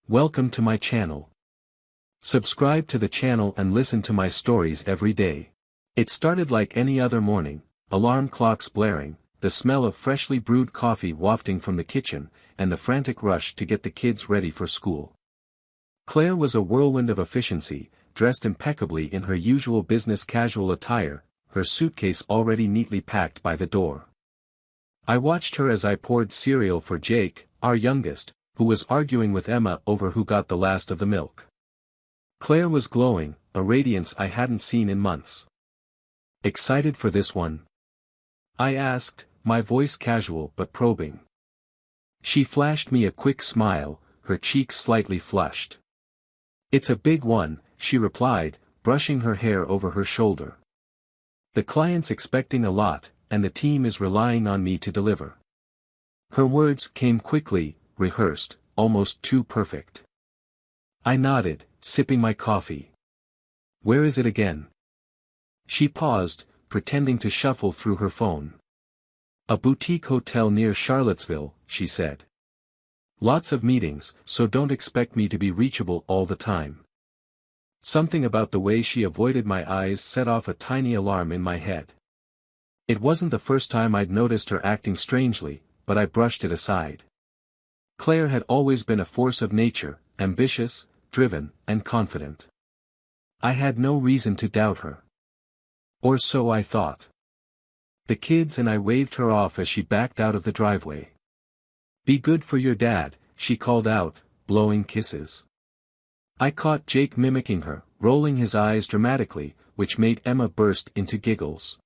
Welcome to my channel. Subscribe to the channel and listen to my stories every day. It started like any other morning, alarm clocks blaring, the smell of freshly brewed coffee wafting from the kitchen, and the frantic rush to get the kids ready for school. Claire was a whirlwind of efficiency, dressed impeccably in her usual business casual attire, her suitcase already neatly packed by the door. I watched her as I poured cereal for Jake, our youngest, who was arguing with Emma over who got the last of the milk. Claire was glowing, a radiance I hadn't seen in months. "Excited for this one?" I asked, my voice casual but probing. She flashed me a quick smile, her cheeks slightly flushed. "It's a big one," she replied, brushing her hair over her shoulder. "The client's expecting a lot, and the team is relying on me to deliver." Her words came quickly, rehearsed, almost too perfect. I nodded, sipping my coffee. "Where is it again?" She paused, pretending to shuffle through her phone. "A boutique hotel near Charlottesville," she said. "Lots of meetings, so don't expect me to be reachable all the time." Something about the way she avoided my eyes set off a tiny alarm in my head. It wasn't the first time I'd noticed her acting strangely, but I brushed it aside. Claire had always been a force of nature, ambitious, driven, and confident. I had no reason to doubt her. Or so I thought. The kids and I waved her off as she backed out of the driveway. "Be good for your dad," she called out, blowing kisses. I caught Jake mimicking her, rolling his eyes dramatically, which made Emma burst into giggles.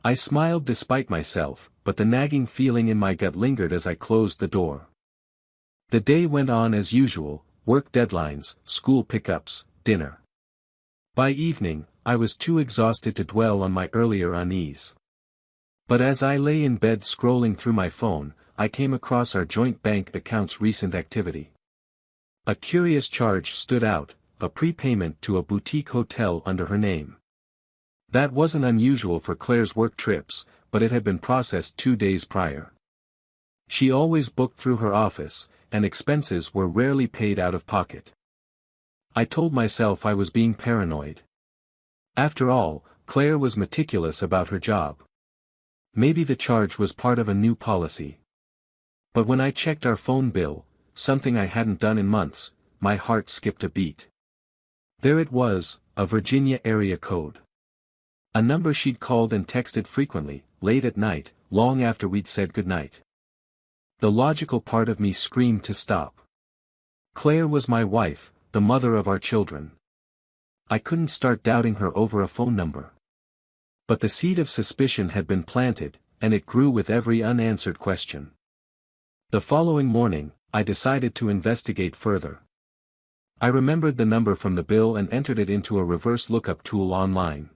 I smiled despite myself, but the nagging feeling in my gut lingered as I closed the door. The day went on as usual, work deadlines, school pickups, dinner. By evening, I was too exhausted to dwell on my earlier unease. But as I lay in bed scrolling through my phone, I came across our joint bank account's recent activity. A curious charge stood out, a prepayment to a boutique hotel under her name. That wasn't unusual for Claire's work trips, but it had been processed 2 days prior. She always booked through her office, and expenses were rarely paid out of pocket. I told myself I was being paranoid. After all, Claire was meticulous about her job. Maybe the charge was part of a new policy. But when I checked our phone bill, something I hadn't done in months, my heart skipped a beat. There it was, a Virginia area code. A number she'd called and texted frequently, late at night, long after we'd said goodnight. The logical part of me screamed to stop. Claire was my wife, the mother of our children. I couldn't start doubting her over a phone number. But the seed of suspicion had been planted, and it grew with every unanswered question. The following morning, I decided to investigate further. I remembered the number from the bill and entered it into a reverse lookup tool online.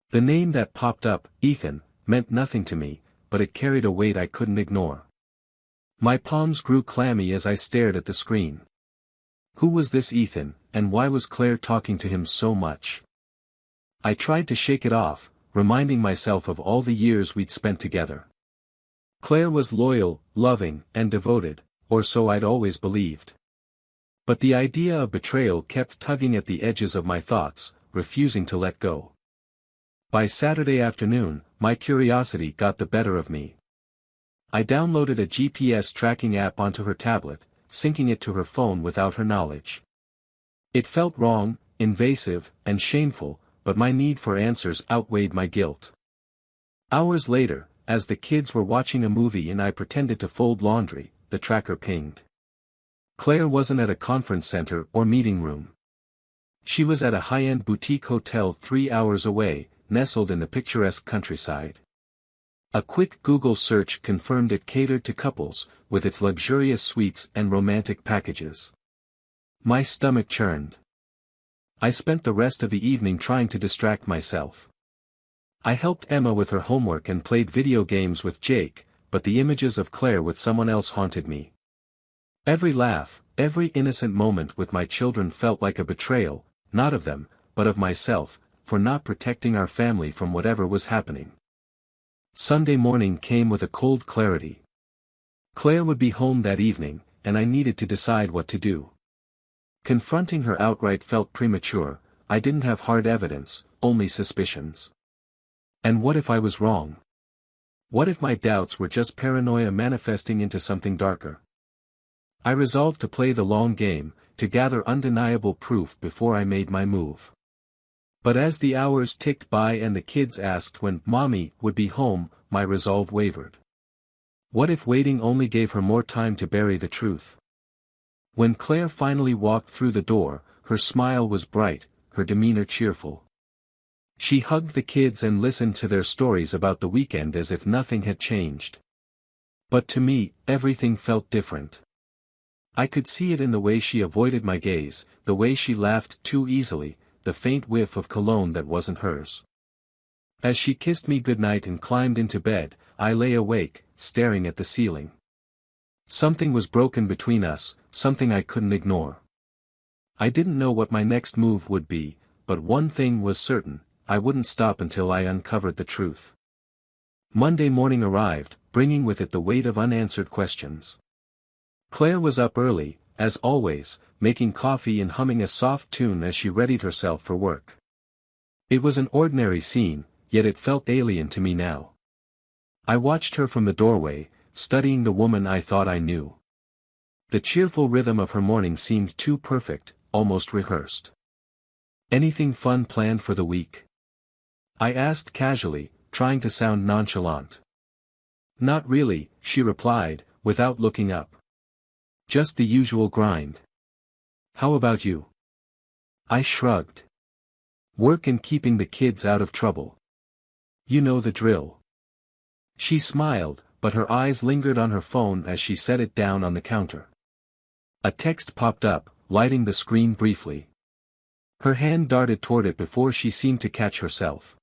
The name that popped up, Ethan, meant nothing to me, but it carried a weight I couldn't ignore. My palms grew clammy as I stared at the screen. Who was this Ethan, and why was Claire talking to him so much? I tried to shake it off, reminding myself of all the years we'd spent together. Claire was loyal, loving, and devoted, or so I'd always believed. But the idea of betrayal kept tugging at the edges of my thoughts, refusing to let go. By Saturday afternoon, my curiosity got the better of me. I downloaded a GPS tracking app onto her tablet, syncing it to her phone without her knowledge. It felt wrong, invasive, and shameful, but my need for answers outweighed my guilt. Hours later, as the kids were watching a movie and I pretended to fold laundry, the tracker pinged. Claire wasn't at a conference center or meeting room. She was at a high-end boutique hotel 3 hours away, nestled in the picturesque countryside. A quick Google search confirmed it catered to couples, with its luxurious suites and romantic packages. My stomach churned. I spent the rest of the evening trying to distract myself. I helped Emma with her homework and played video games with Jake, but the images of Claire with someone else haunted me. Every laugh, every innocent moment with my children felt like a betrayal, not of them, but of myself, for not protecting our family from whatever was happening. Sunday morning came with a cold clarity. Claire would be home that evening, and I needed to decide what to do. Confronting her outright felt premature. I didn't have hard evidence, only suspicions. And what if I was wrong? What if my doubts were just paranoia manifesting into something darker? I resolved to play the long game, to gather undeniable proof before I made my move. But as the hours ticked by and the kids asked when Mommy would be home, my resolve wavered. What if waiting only gave her more time to bury the truth? When Claire finally walked through the door, her smile was bright, her demeanor cheerful. She hugged the kids and listened to their stories about the weekend as if nothing had changed. But to me, everything felt different. I could see it in the way she avoided my gaze, the way she laughed too easily, the faint whiff of cologne that wasn't hers. As she kissed me goodnight and climbed into bed, I lay awake, staring at the ceiling. Something was broken between us, something I couldn't ignore. I didn't know what my next move would be, but one thing was certain, I wouldn't stop until I uncovered the truth. Monday morning arrived, bringing with it the weight of unanswered questions. Claire was up early, as always, making coffee and humming a soft tune as she readied herself for work. It was an ordinary scene, yet it felt alien to me now. I watched her from the doorway, studying the woman I thought I knew. The cheerful rhythm of her morning seemed too perfect, almost rehearsed. Anything fun planned for the week? I asked casually, trying to sound nonchalant. Not really, she replied, without looking up. Just the usual grind. How about you? I shrugged. Work and keeping the kids out of trouble. You know the drill. She smiled, but her eyes lingered on her phone as she set it down on the counter. A text popped up, lighting the screen briefly. Her hand darted toward it before she seemed to catch herself.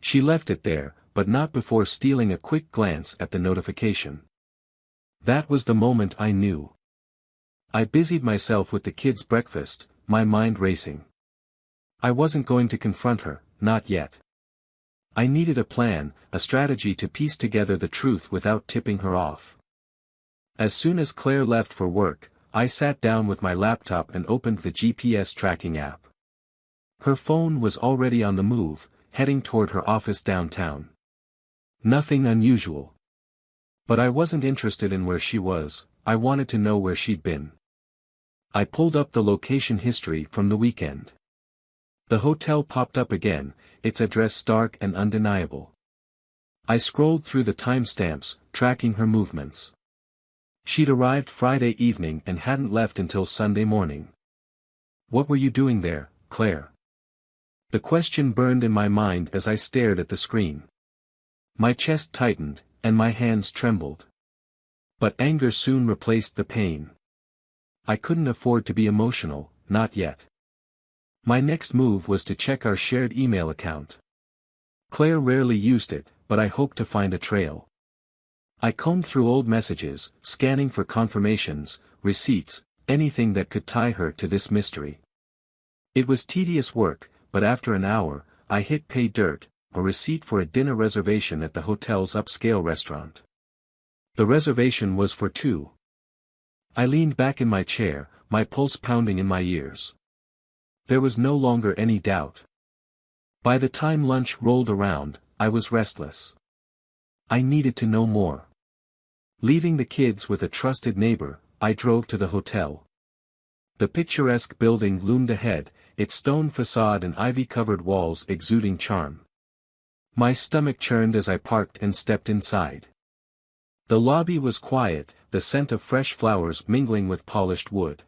She left it there, but not before stealing a quick glance at the notification. That was the moment I knew. I busied myself with the kids' breakfast, my mind racing. I wasn't going to confront her, not yet. I needed a plan, a strategy to piece together the truth without tipping her off. As soon as Claire left for work, I sat down with my laptop and opened the GPS tracking app. Her phone was already on the move, heading toward her office downtown. Nothing unusual. But I wasn't interested in where she was, I wanted to know where she'd been. I pulled up the location history from the weekend. The hotel popped up again, its address stark and undeniable. I scrolled through the timestamps, tracking her movements. She'd arrived Friday evening and hadn't left until Sunday morning. What were you doing there, Claire? The question burned in my mind as I stared at the screen. My chest tightened, and my hands trembled. But anger soon replaced the pain. I couldn't afford to be emotional, not yet. My next move was to check our shared email account. Claire rarely used it, but I hoped to find a trail. I combed through old messages, scanning for confirmations, receipts, anything that could tie her to this mystery. It was tedious work, but after an hour, I hit pay dirt, a receipt for a dinner reservation at the hotel's upscale restaurant. The reservation was for two. I leaned back in my chair, my pulse pounding in my ears. There was no longer any doubt. By the time lunch rolled around, I was restless. I needed to know more. Leaving the kids with a trusted neighbor, I drove to the hotel. The picturesque building loomed ahead, its stone facade and ivy-covered walls exuding charm. My stomach churned as I parked and stepped inside. The lobby was quiet, the scent of fresh flowers mingling with polished wood.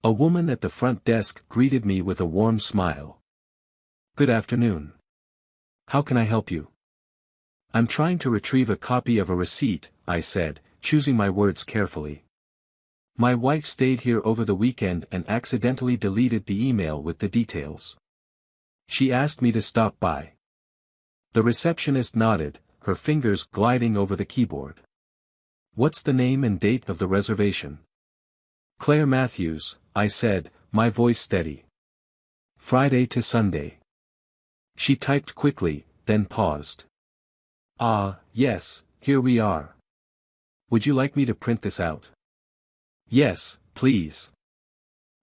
A woman at the front desk greeted me with a warm smile. Good afternoon. How can I help you? I'm trying to retrieve a copy of a receipt, I said, choosing my words carefully. My wife stayed here over the weekend and accidentally deleted the email with the details. She asked me to stop by. The receptionist nodded, her fingers gliding over the keyboard. What's the name and date of the reservation? Claire Matthews, I said, my voice steady. Friday to Sunday. She typed quickly, then paused. Ah, yes, here we are. Would you like me to print this out? Yes, please.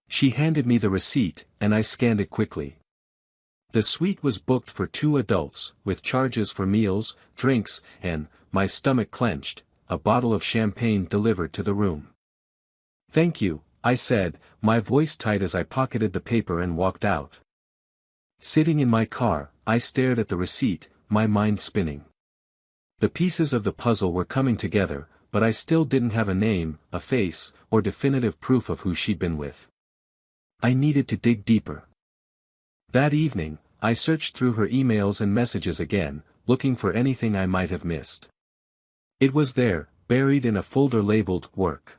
She handed me the receipt, and I scanned it quickly. The suite was booked for 2 adults, with charges for meals, drinks, and, my stomach clenched, a bottle of champagne delivered to the room. Thank you, I said, my voice tight as I pocketed the paper and walked out. Sitting in my car, I stared at the receipt, my mind spinning. The pieces of the puzzle were coming together, but I still didn't have a name, a face, or definitive proof of who she'd been with. I needed to dig deeper. That evening, I searched through her emails and messages again, looking for anything I might have missed. It was there, buried in a folder labeled Work.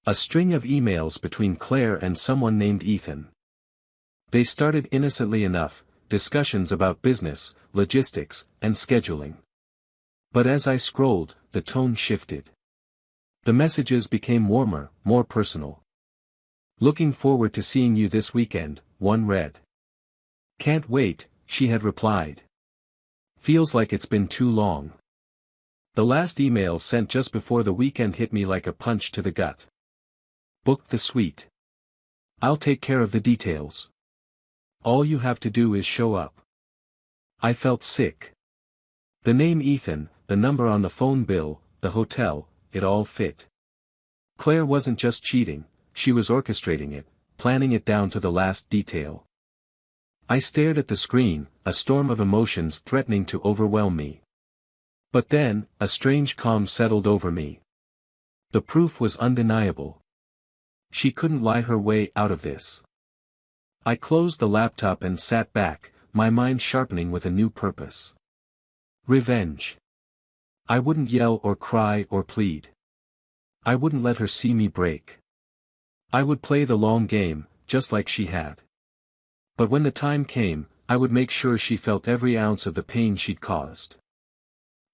A string of emails between Claire and someone named Ethan. They started innocently enough, discussions about business, logistics, and scheduling. But as I scrolled, the tone shifted. The messages became warmer, more personal. Looking forward to seeing you this weekend, one read. Can't wait, she had replied. Feels like it's been too long. The last email sent just before the weekend hit me like a punch to the gut. Booked the suite. I'll take care of the details. All you have to do is show up. I felt sick. The name Ethan, the number on the phone bill, the hotel, it all fit. Claire wasn't just cheating, she was orchestrating it, planning it down to the last detail. I stared at the screen, a storm of emotions threatening to overwhelm me. But then, a strange calm settled over me. The proof was undeniable. She couldn't lie her way out of this. I closed the laptop and sat back, my mind sharpening with a new purpose. Revenge. I wouldn't yell or cry or plead. I wouldn't let her see me break. I would play the long game, just like she had. But when the time came, I would make sure she felt every ounce of the pain she'd caused.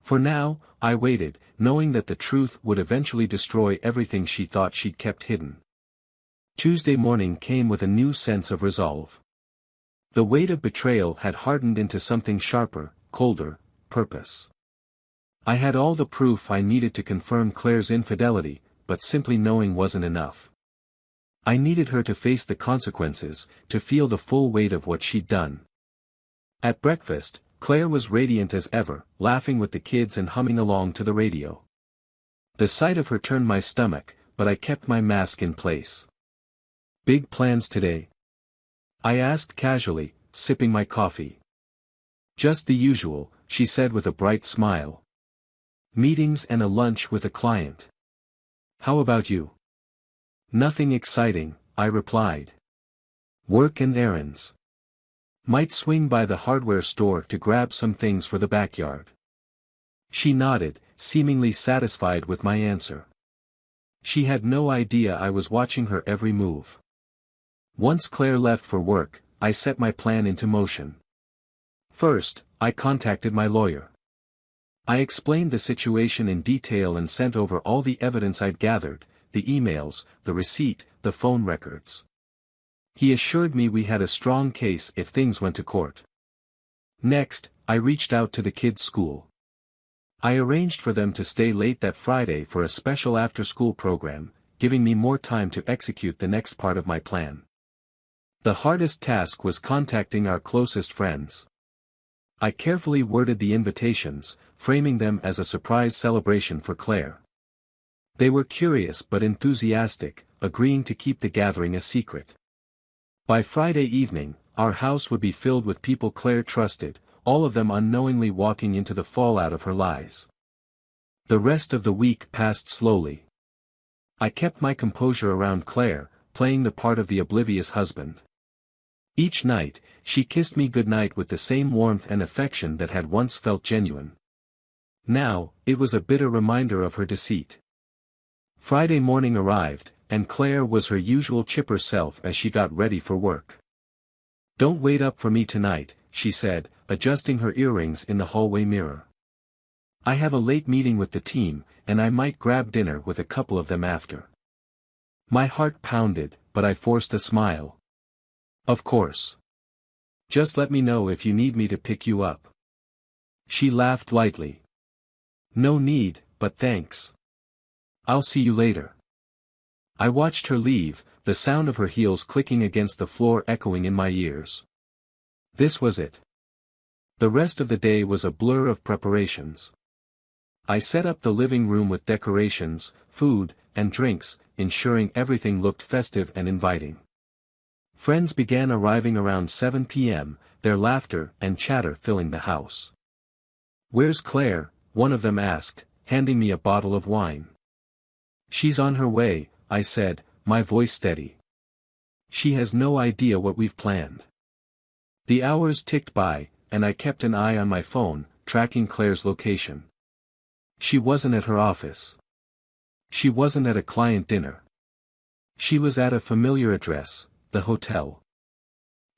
For now, I waited, knowing that the truth would eventually destroy everything she thought she'd kept hidden. Tuesday morning came with a new sense of resolve. The weight of betrayal had hardened into something sharper, colder, purpose. I had all the proof I needed to confirm Claire's infidelity, but simply knowing wasn't enough. I needed her to face the consequences, to feel the full weight of what she'd done. At breakfast, Claire was radiant as ever, laughing with the kids and humming along to the radio. The sight of her turned my stomach, but I kept my mask in place. Big plans today? I asked casually, sipping my coffee. Just the usual, she said with a bright smile. Meetings and a lunch with a client. How about you? Nothing exciting, I replied. Work and errands. Might swing by the hardware store to grab some things for the backyard. She nodded, seemingly satisfied with my answer. She had no idea I was watching her every move. Once Claire left for work, I set my plan into motion. First, I contacted my lawyer. I explained the situation in detail and sent over all the evidence I'd gathered, the emails, the receipt, the phone records. He assured me we had a strong case if things went to court. Next, I reached out to the kids' school. I arranged for them to stay late that Friday for a special after-school program, giving me more time to execute the next part of my plan. The hardest task was contacting our closest friends. I carefully worded the invitations, framing them as a surprise celebration for Claire. They were curious but enthusiastic, agreeing to keep the gathering a secret. By Friday evening, our house would be filled with people Claire trusted, all of them unknowingly walking into the fallout of her lies. The rest of the week passed slowly. I kept my composure around Claire, playing the part of the oblivious husband. Each night, she kissed me goodnight with the same warmth and affection that had once felt genuine. Now, it was a bitter reminder of her deceit. Friday morning arrived, and Claire was her usual chipper self as she got ready for work. Don't wait up for me tonight, she said, adjusting her earrings in the hallway mirror. I have a late meeting with the team, and I might grab dinner with a couple of them after. My heart pounded, but I forced a smile. Of course. Just let me know if you need me to pick you up. She laughed lightly. No need, but thanks. I'll see you later. I watched her leave, the sound of her heels clicking against the floor echoing in my ears. This was it. The rest of the day was a blur of preparations. I set up the living room with decorations, food, and drinks, ensuring everything looked festive and inviting. Friends began arriving around 7 p.m., their laughter and chatter filling the house. "Where's Claire?" one of them asked, handing me a bottle of wine. "She's on her way," I said, my voice steady. "She has no idea what we've planned." The hours ticked by, and I kept an eye on my phone, tracking Claire's location. She wasn't at her office. She wasn't at a client dinner. She was at a familiar address, the hotel.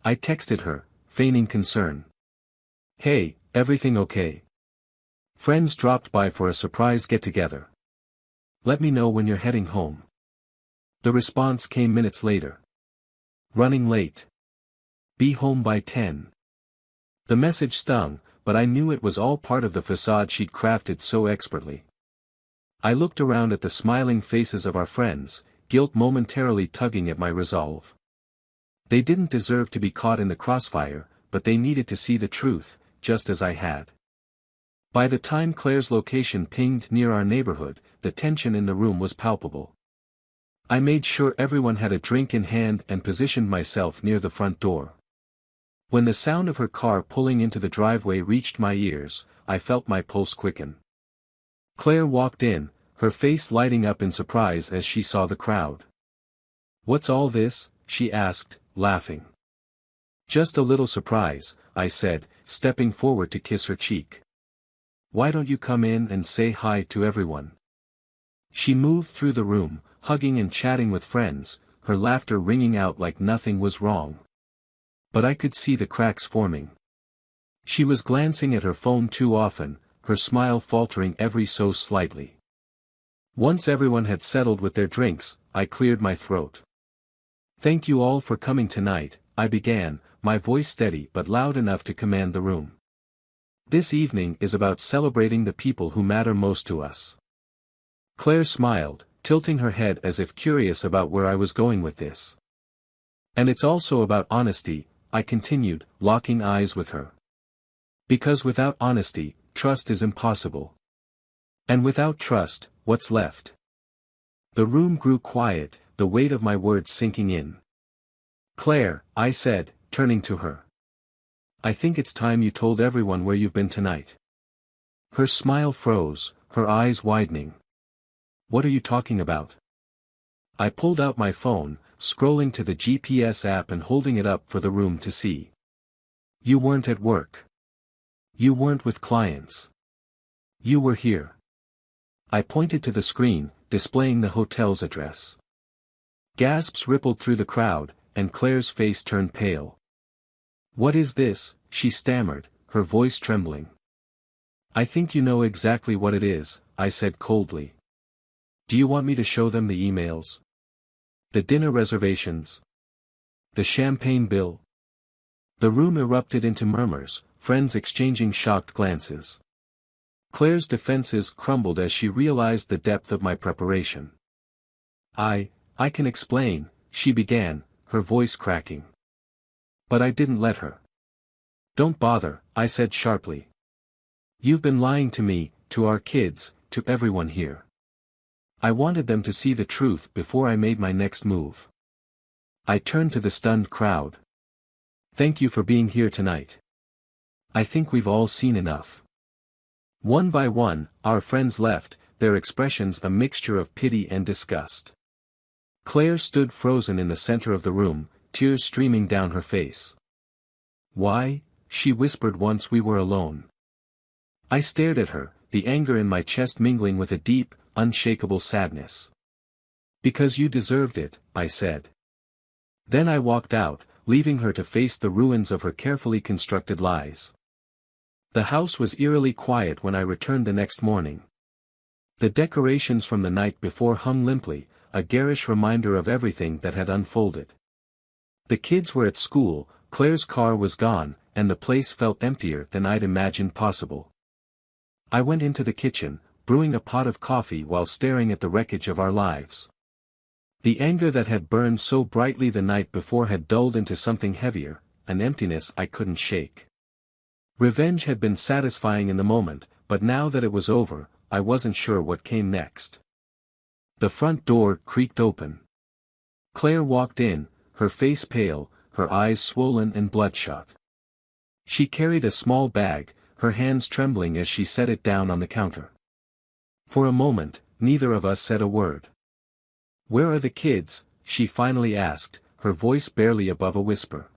I texted her, feigning concern. "Hey, everything okay? Friends dropped by for a surprise get-together. Let me know when you're heading home." The response came minutes later. "Running late. Be home by 10. The message stung, but I knew it was all part of the facade she'd crafted so expertly. I looked around at the smiling faces of our friends, guilt momentarily tugging at my resolve. They didn't deserve to be caught in the crossfire, but they needed to see the truth, just as I had. By the time Claire's location pinged near our neighborhood, the tension in the room was palpable. I made sure everyone had a drink in hand and positioned myself near the front door. When the sound of her car pulling into the driveway reached my ears, I felt my pulse quicken. Claire walked in, her face lighting up in surprise as she saw the crowd. "What's all this?" she asked, laughing. "Just a little surprise," I said, stepping forward to kiss her cheek. "Why don't you come in and say hi to everyone?" She moved through the room, hugging and chatting with friends, her laughter ringing out like nothing was wrong. But I could see the cracks forming. She was glancing at her phone too often, her smile faltering every so slightly. Once everyone had settled with their drinks, I cleared my throat. "Thank you all for coming tonight," I began, my voice steady but loud enough to command the room. "This evening is about celebrating the people who matter most to us." Claire smiled, tilting her head as if curious about where I was going with this. "And it's also about honesty," I continued, locking eyes with her. "Because without honesty, trust is impossible. And without trust, what's left?" The room grew quiet, the weight of my words sinking in. "Claire," I said, turning to her. "I think it's time you told everyone where you've been tonight." Her smile froze, her eyes widening. "What are you talking about?" I pulled out my phone, scrolling to the GPS app and holding it up for the room to see. "You weren't at work. You weren't with clients. You were here." I pointed to the screen, displaying the hotel's address. Gasps rippled through the crowd, and Claire's face turned pale. "What is this?" she stammered, her voice trembling. "I think you know exactly what it is," I said coldly. "Do you want me to show them the emails? The dinner reservations? The champagne bill?" The room erupted into murmurs, friends exchanging shocked glances. Claire's defenses crumbled as she realized the depth of my preparation. I can explain," she began, her voice cracking. But I didn't let her. "Don't bother," I said sharply. "You've been lying to me, to our kids, to everyone here." I wanted them to see the truth before I made my next move. I turned to the stunned crowd. "Thank you for being here tonight. I think we've all seen enough." One by one, our friends left, their expressions a mixture of pity and disgust. Claire stood frozen in the center of the room, tears streaming down her face. "Why?" she whispered once we were alone. I stared at her, the anger in my chest mingling with a deep, unshakable sadness. "Because you deserved it," I said. Then I walked out, leaving her to face the ruins of her carefully constructed lies. The house was eerily quiet when I returned the next morning. The decorations from the night before hung limply, a garish reminder of everything that had unfolded. The kids were at school, Claire's car was gone, and the place felt emptier than I'd imagined possible. I went into the kitchen, brewing a pot of coffee while staring at the wreckage of our lives. The anger that had burned so brightly the night before had dulled into something heavier, an emptiness I couldn't shake. Revenge had been satisfying in the moment, but now that it was over, I wasn't sure what came next. The front door creaked open. Claire walked in, her face pale, her eyes swollen and bloodshot. She carried a small bag, her hands trembling as she set it down on the counter. For a moment, neither of us said a word. "Where are the kids?" she finally asked, her voice barely above a whisper.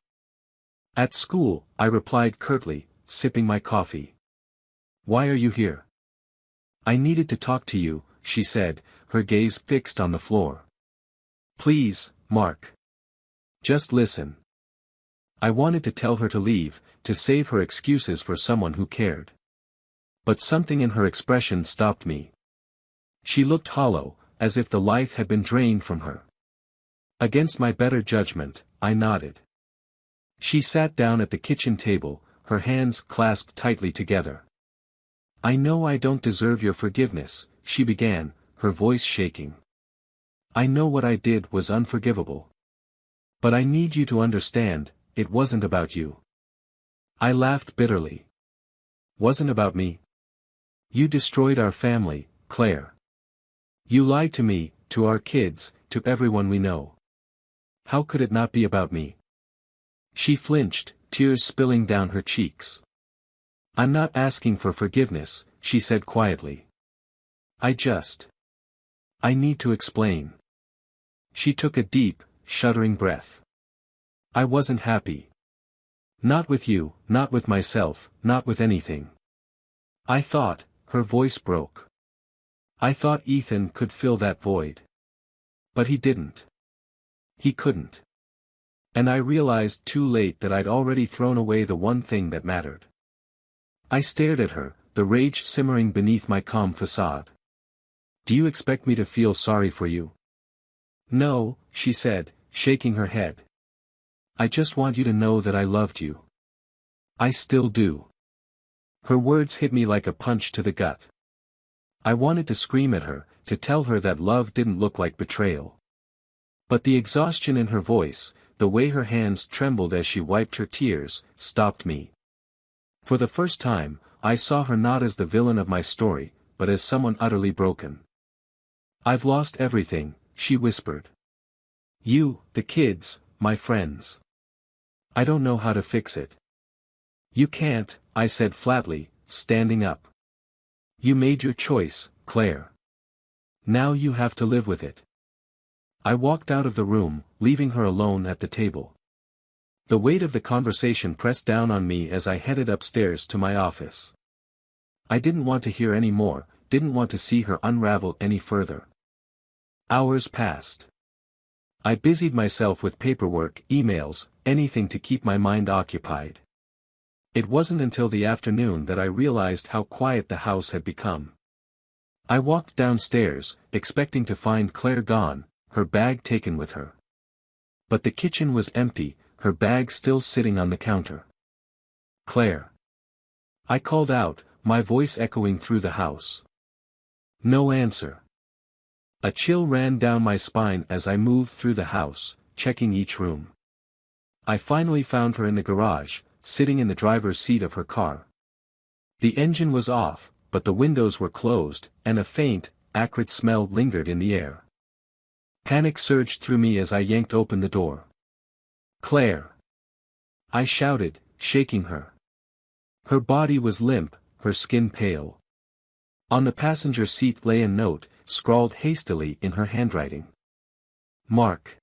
"At school," I replied curtly, sipping my coffee. "Why are you here?" "I needed to talk to you," she said, her gaze fixed on the floor. "Please, Mark. Just listen." I wanted to tell her to leave, to save her excuses for someone who cared. But something in her expression stopped me. She looked hollow, as if the life had been drained from her. Against my better judgment, I nodded. She sat down at the kitchen table, her hands clasped tightly together. "I know I don't deserve your forgiveness," she began, her voice shaking. "I know what I did was unforgivable. But I need you to understand, it wasn't about you." I laughed bitterly. "Wasn't about me? You destroyed our family, Claire. You lied to me, to our kids, to everyone we know. How could it not be about me?" She flinched, tears spilling down her cheeks. "I'm not asking for forgiveness," she said quietly. I need to explain." She took a deep, shuddering breath. "I wasn't happy. Not with you, not with myself, not with anything. I thought," her voice broke. "I thought Ethan could fill that void. But he didn't. He couldn't. And I realized too late that I'd already thrown away the one thing that mattered." I stared at her, the rage simmering beneath my calm facade. "Do you expect me to feel sorry for you?" "No," she said, shaking her head. "I just want you to know that I loved you. I still do." Her words hit me like a punch to the gut. I wanted to scream at her, to tell her that love didn't look like betrayal. But the exhaustion in her voice, the way her hands trembled as she wiped her tears, stopped me. For the first time, I saw her not as the villain of my story, but as someone utterly broken. "I've lost everything," she whispered. "You, the kids, my friends. I don't know how to fix it." "You can't," I said flatly, standing up. "You made your choice, Claire. Now you have to live with it." I walked out of the room, leaving her alone at the table. The weight of the conversation pressed down on me as I headed upstairs to my office. I didn't want to hear any more, didn't want to see her unravel any further. Hours passed. I busied myself with paperwork, emails, anything to keep my mind occupied. It wasn't until the afternoon that I realized how quiet the house had become. I walked downstairs, expecting to find Claire gone, her bag taken with her. But the kitchen was empty, her bag still sitting on the counter. "Claire." I called out, my voice echoing through the house. No answer. A chill ran down my spine as I moved through the house, checking each room. I finally found her in the garage, sitting in the driver's seat of her car. The engine was off, but the windows were closed, and a faint, acrid smell lingered in the air. Panic surged through me as I yanked open the door. "Claire!" I shouted, shaking her. Her body was limp, her skin pale. On the passenger seat lay a note, scrawled hastily in her handwriting. "Mark.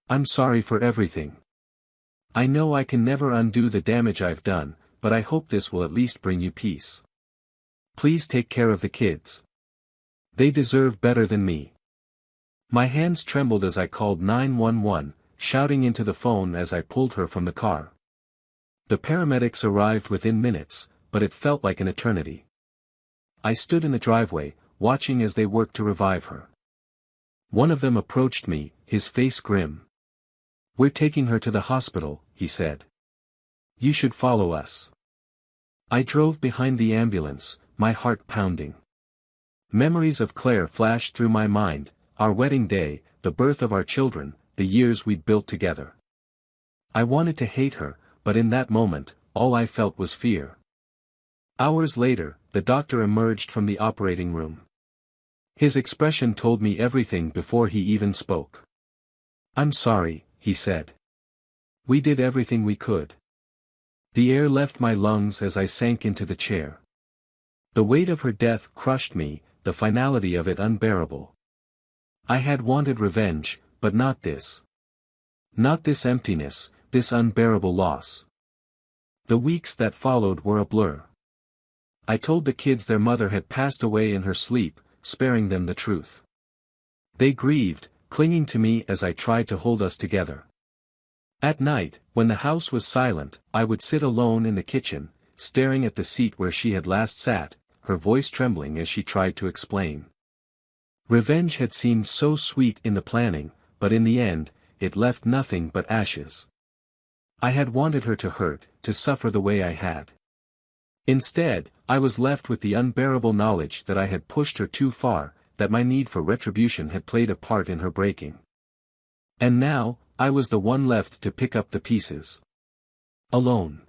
I'm sorry for everything. I know I can never undo the damage I've done, but I hope this will at least bring you peace. Please take care of the kids. They deserve better than me." My hands trembled as I called 911, shouting into the phone as I pulled her from the car. The paramedics arrived within minutes, but it felt like an eternity. I stood in the driveway, watching as they worked to revive her. One of them approached me, his face grim. "We're taking her to the hospital," he said. "You should follow us." I drove behind the ambulance, my heart pounding. Memories of Claire flashed through my mind, our wedding day, the birth of our children, the years we'd built together. I wanted to hate her, but in that moment, all I felt was fear. Hours later, the doctor emerged from the operating room. His expression told me everything before he even spoke. "I'm sorry," he said. "We did everything we could." The air left my lungs as I sank into the chair. The weight of her death crushed me, the finality of it unbearable. I had wanted revenge, but not this. Not this emptiness, this unbearable loss. The weeks that followed were a blur. I told the kids their mother had passed away in her sleep, sparing them the truth. They grieved, clinging to me as I tried to hold us together. At night, when the house was silent, I would sit alone in the kitchen, staring at the seat where she had last sat, her voice trembling as she tried to explain. Revenge had seemed so sweet in the planning, but in the end, it left nothing but ashes. I had wanted her to hurt, to suffer the way I had. Instead, I was left with the unbearable knowledge that I had pushed her too far, that my need for retribution had played a part in her breaking. And now, I was the one left to pick up the pieces. Alone.